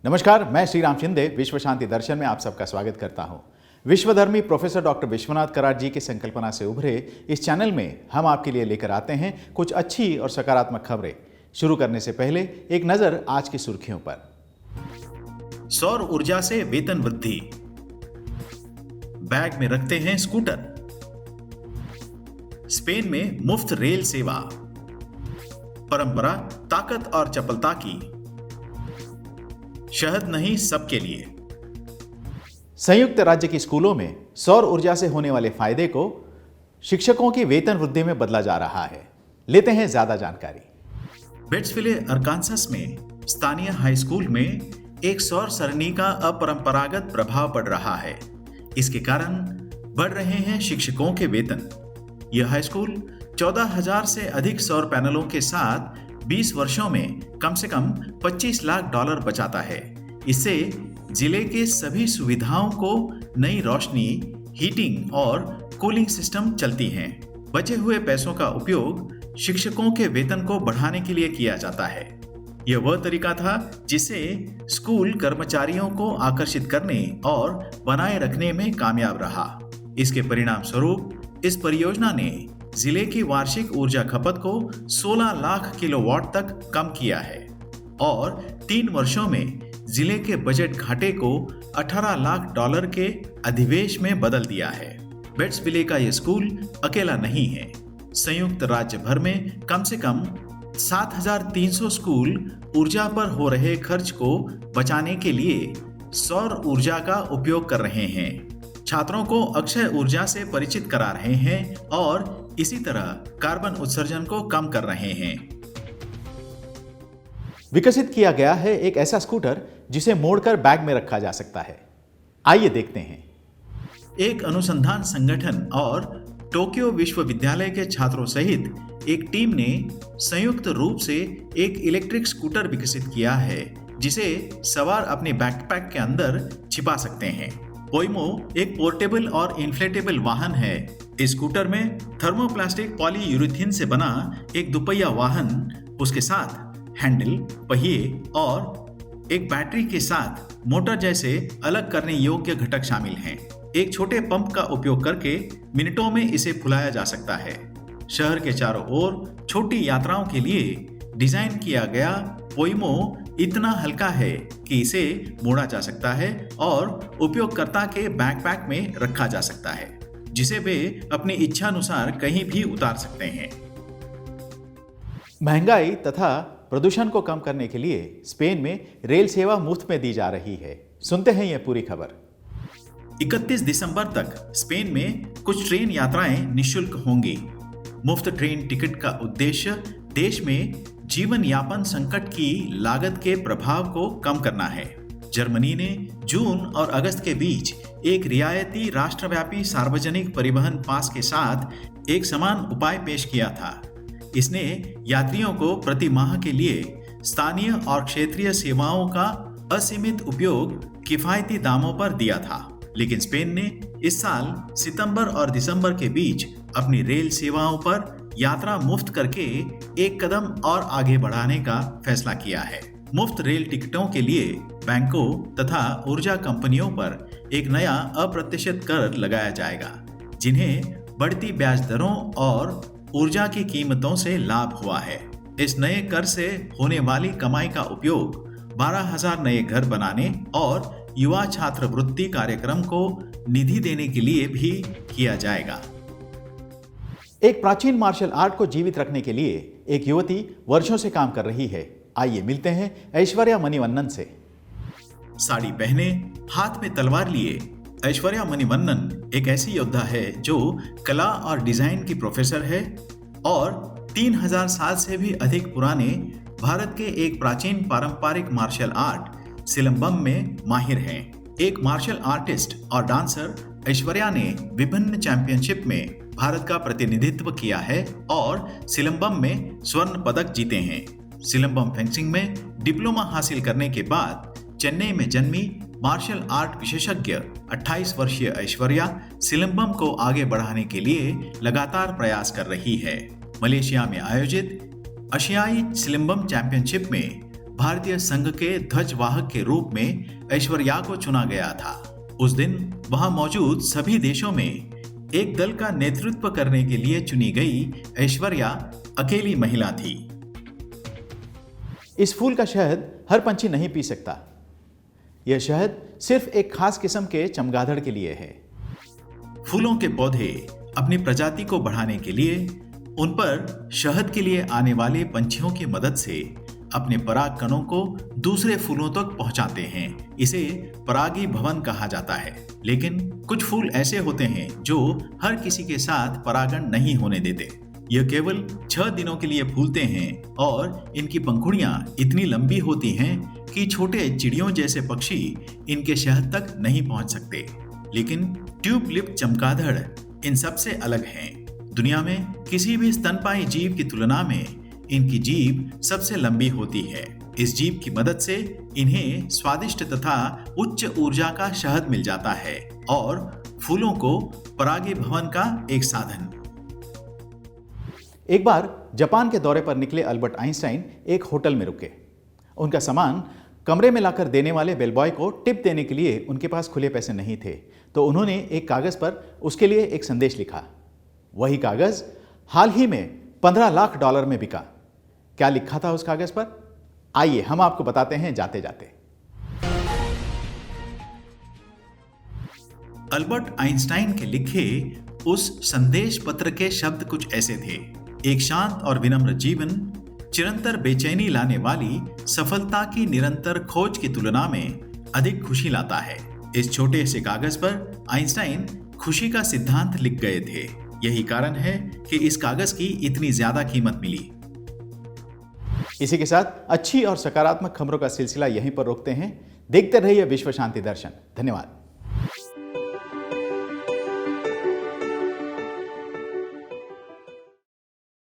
नमस्कार, मैं श्री राम शिंदे विश्व शांति दर्शन में आप सबका स्वागत करता हूं। विश्वधर्मी प्रोफेसर डॉक्टर विश्वनाथ कराड जी की संकल्पना से उभरे इस चैनल में हम आपके लिए लेकर आते हैं कुछ अच्छी और सकारात्मक खबरें। शुरू करने से पहले एक नजर आज की सुर्खियों पर। सौर ऊर्जा से वेतन वृद्धि, बैग में रखते हैं स्कूटर। स्पेन में मुफ्त रेल सेवा, परंपरा ताकत और चपलता की। शहद नहीं सबके लिए। संयुक्त राज्य के स्कूलों में सौर ऊर्जा से होने वाले फायदे को शिक्षकों की वेतन वृद्धि में बदला जा रहा है। लेते हैं ज्यादा जानकारी। बेट्सविले अरकानसास में स्थानीय हाई स्कूल में एक सौर सरणी का अपरंपरागत प्रभाव पड़ रहा है। इसके कारण बढ़ रहे हैं शिक्षकों के वेतन। यह हाई स्कूल 14,000 से अधिक सौर पैनलों के साथ 20 वर्षों में कम से कम $25 लाख बचाता है। इससे जिले के सभी सुविधाओं को नई रोशनी, हीटिंग और कूलिंग सिस्टम चलती हैं। बचे हुए पैसों का उपयोग शिक्षकों के वेतन को बढ़ाने के लिए किया जाता है। यह वह तरीका था जिससे स्कूल कर्मचारियों को आकर्षित करने और बनाए रखने में कामयाब रहा। इसके परिणाम स्वरूप इस परियोजना ने जिले की वार्षिक ऊर्जा खपत को 16 लाख किलोवाट तक कम किया है और 3 वर्षों में जिले के बजट घाटे को $18 लाख के अधिवेश में बदल दिया है। बेट्सविले का यह स्कूल अकेला नहीं है। संयुक्त राज्य भर में कम से कम 7,300 स्कूल ऊर्जा पर हो रहे खर्च को बचाने के लिए सौर ऊर्जा का उपयोग कर रहे हैं। छात्रों को अक्षय ऊर्जा से परिचित करा रहे हैं और इसी तरह कार्बन उत्सर्जन को कम कर रहे हैं। विकसित किया गया है एक ऐसा स्कूटर जिसे मोड़कर बैग में रखा जा सकता है। आइए देखते हैं। एक अनुसंधान संगठन और टोक्यो विश्वविद्यालय के छात्रों सहित एक टीम ने संयुक्त रूप से एक इलेक्ट्रिक स्कूटर विकसित किया है जिसे सवार अपने बैकपैक के अंदर छिपा सकते हैं। पोइमो एक पोर्टेबल और इन्फ्लेटेबल वाहन है। इस स्कूटर में थर्मोप्लास्टिक पॉलीयूरेथीन से बना एक दुपहिया वाहन, उसके साथ हैंडल, पहिए और एक बैटरी के साथ मोटर जैसे अलग करने योग्य घटक शामिल हैं। एक छोटे पंप का उपयोग करके मिनटों में इसे फुलाया जा सकता है। शहर के चारों ओर छोटी यात्राओं के लिए डिजाइन किया गया पोइमो इतना हल्का है कि इसे मोड़ा जा सकता है और उपयोगकर्ता के बैकपैक में रखा जा सकता है, जिसे वे अपनी इच्छा अनुसार कहीं भी उतार सकते हैं। महंगाई तथा प्रदूषण को कम करने के लिए स्पेन में रेल सेवा मुफ्त में दी जा रही है। सुनते हैं यह पूरी खबर। 31 दिसंबर तक स्पेन में कुछ ट्रेन यात्राएं निःशुल्क होंगी। मुफ्त ट्रेन टिकट का उद्देश्य देश में जीवन यापन संकट की लागत के प्रभाव को कम करना है। जर्मनी ने जून और अगस्त के बीच एक रियायती राष्ट्रव्यापी सार्वजनिक परिवहन पास के साथ एक समान उपाय पेश किया था। इसने यात्रियों को प्रति माह के लिए स्थानीय और क्षेत्रीय सेवाओं का असीमित उपयोग किफायती दामों पर दिया था। लेकिन स्पेन ने इस साल सितंबर और दिसंबर के बीच अपनी रेल सेवाओं पर यात्रा मुफ्त करके एक कदम और आगे बढ़ाने का फैसला किया है। मुफ्त रेल टिकटों के लिए बैंकों तथा ऊर्जा कंपनियों पर एक नया अप्रत्याशित कर लगाया जाएगा, जिन्हें बढ़ती ब्याज दरों और ऊर्जा की कीमतों से लाभ हुआ है। इस नए कर से होने वाली कमाई का उपयोग 12,000 नए घर बनाने और युवा छात्रवृत्ति कार्यक्रम को निधि देने के लिए भी किया जाएगा। एक प्राचीन मार्शल आर्ट को जीवित रखने के लिए एक युवती वर्षों से काम कर रही है। आइए मिलते हैं ऐश्वर्या मणिवन्नन से। साड़ी पहने, हाथ में तलवार लिए ऐश्वर्या मणिवन्नन एक ऐसी योद्धा है जो कला और डिजाइन की प्रोफेसर है और 3,000 साल से भी अधिक पुराने भारत के एक प्राचीन पारंपरिक मार्शल आर्ट सिलंबम में माहिर हैं। एक मार्शल आर्टिस्ट और डांसर ऐश्वर्या ने विभिन्न चैंपियनशिप में भारत का प्रतिनिधित्व किया है और सिलंबम में स्वर्ण पदक जीते हैं। सिलंबम फेंसिंग में डिप्लोमा हासिल करने के बाद चेन्नई में जन्मी मार्शल आर्ट विशेषज्ञ 28 वर्षीय ऐश्वर्या सिलंबम को आगे बढ़ाने के लिए लगातार प्रयास कर रही है। मलेशिया में आयोजित एशियाई सिलंबम चैंपियनशिप में भारतीय संघ के ध्वजवाहक के रूप में ऐश्वर्या को चुना गया था। उस दिन वहां मौजूद सभी देशों में एक दल का नेतृत्व करने के लिए चुनी गई ऐश्वर्या अकेली महिला थी। इस फूल का शहद हर पंछी नहीं पी सकता। यह शहद सिर्फ एक खास किस्म के चमगादड़ के लिए है। फूलों के पौधे अपनी प्रजाति को बढ़ाने के लिए उन पर शहद के लिए आने वाले पंछियों की मदद से अपने पराग कणों को दूसरे फूलों तक पहुंचाते हैं। इसे परागी भवन कहा जाता है। लेकिन कुछ फूल ऐसे होते हैं जो हर किसी के साथ परागण नहीं होने देते। यह केवल 6 दिनों के लिए फूलते हैं और इनकी पंखुड़ियां इतनी लंबी होती हैं कि छोटे चिड़ियों जैसे पक्षी इनके शहद तक नहीं पहुंच सकते। लेकिन ट्यूबलिप चमगादड़ इन सब से अलग हैं। दुनिया में किसी भी स्तनपायी जीव की तुलना में इनकी जीभ सबसे लंबी होती है। इस जीभ की मदद से इन्हें स्वादिष्ट तथा उच्च ऊर्जा का शहद मिल जाता है और फूलों को परागी भवन का एक साधन। एक बार जापान के दौरे पर निकले अल्बर्ट आइंस्टाइन एक होटल में रुके। उनका सामान कमरे में लाकर देने वाले बेलबॉय को टिप देने के लिए उनके पास खुले पैसे नहीं थे, तो उन्होंने एक कागज पर उसके लिए एक संदेश लिखा। वही कागज हाल ही में $15 लाख में बिका। क्या लिखा था उस कागज पर? आइए हम आपको बताते हैं जाते जाते। अल्बर्ट आइंस्टाइन के लिखे उस संदेश पत्र के शब्द कुछ ऐसे थे। एक शांत और विनम्र जीवन चिरंतर बेचैनी लाने वाली सफलता की निरंतर खोज की तुलना में अधिक खुशी लाता है। इस छोटे से कागज पर आइंस्टाइन खुशी का सिद्धांत लिख गए थे। यही कारण है कि इस कागज की इतनी ज्यादा कीमत मिली। इसी के साथ अच्छी और सकारात्मक खबरों का सिलसिला यहीं पर रोकते हैं। देखते रहिए विश्व शांति दर्शन। धन्यवाद।